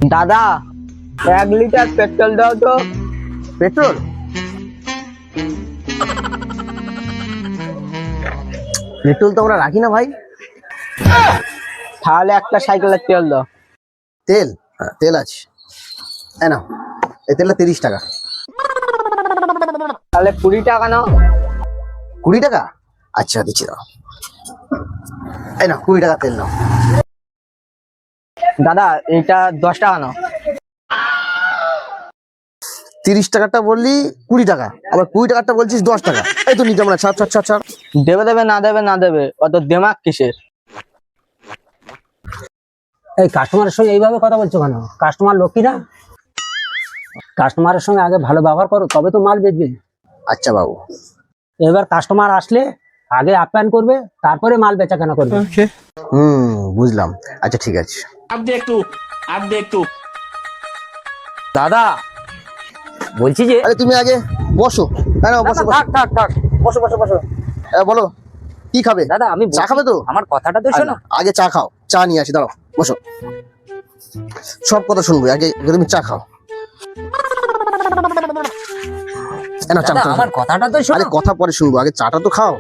দাদা 1 litre petrol দাও তো। পেট্রোল? পেট্রোল তো আমরা রাখি না ভাই। তাহলে একটা সাইকেলের তেল দাও। তেল? হ্যাঁ, তেল আছে। এই নাও, এই তেলটা 30 টাকা। তাহলে 20 টাকা নাও। 20 টাকা? আচ্ছা দিচ্ছি, দাও। এই নাও 20 টাকা তেল নাও। দাদা এটা 10 টাকা নাও। 30 টাকাটা বললি 20 টাকা, আবার 20 টাকাটা বলছিস 10 টাকা। এই তো নিতে আমরা, ছাড় ছাড় ছাড় ছাড়। দেবে দেবে না দেবে না দেবে, অত দেমাক কিসের? এই কাস্টমারের সঙ্গে এইভাবে কথা বলছো কেন? কাস্টমার লক্ষ্মী না? কাস্টমারের সঙ্গে আগে ভালো ব্যবহার করো, তবে তো মাল বেচবে। আচ্ছা বাবু। এবার কাস্টমার আসলে আগে আপ্যায়ন করবে, তারপরে মাল বেচা কেনা করবে। বুঝলাম। আচ্ছা ঠিক আছে। अब देख तू দাদা বলছি যে, আরে তুমি আগে বসো। হ্যাঁ, বসো বসো। থাক থাক থাক বসো বসো বসো। বলো কি খাবে? দাদা আমি চা খাবে তো? আমার কথাটা তো শোনো। আগে চা খাও, চা নিয়ে আসি, দাঁড়াও বসো। সব কথা শুনবো, আগে আগে তুমি চা খাও। না চা দাদা চা। আমার কথাটা তো আরে শোনো। কথা পরে শুনবো, আগে চাটা তো খাও।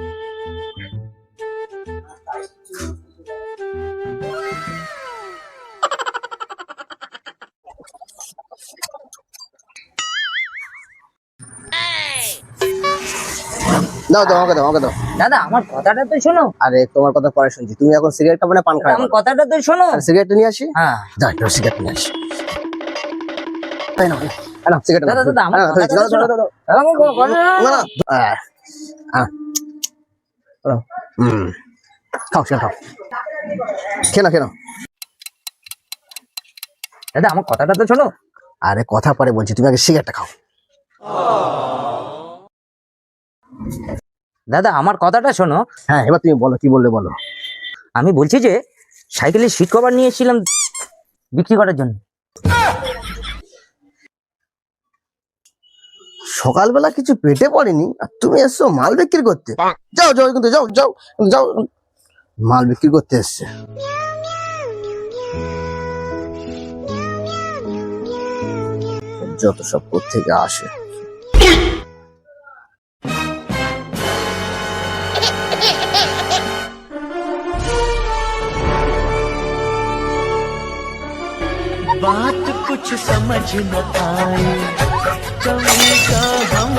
দাও দাও, আমাকে দাও, আমাকে দাও। দাদা আমার কথাটা তো শোনো। আরে তোমার কথা পরে শুনছি, তুমি এখন সিগারেট খাবে না পান খাবে? আমার কথাটা তো শোনো। সিগারেট নিয়ে আসি। হ্যাঁ যাই তো সিগারেট নিয়ে আসি। তাই না? না সিগারেট দাদা দাদা আমার কথাটা তো শোনো। দাদা, আমার কথা- না না। খাও সেটা খাও। খেয়ে না খেয়ে নাও। দাদা আমার কথাটা তো শোনো। আরে কথা পরে বলছি, তুমি আগে সিগারেটটা খাও। দাদা আমার কথাটা শোনো। হ্যাঁ এবার তুমি বলো, কি বললে বলো। আমি বলছি যে সাইকেলের সিট কভার নিয়ে এসেছিলাম বিক্রি করার জন্য। সকালবেলা কিছু পেটে পড়েনি আর তুমি এসছো মাল বিক্রি করতে? যাও যাও, কিন্তু যাও যাও যাও, মাল বিক্রি করতে এসছে। যত সব থেকে আসে। बात कुछ समझ न आए, कभी का हम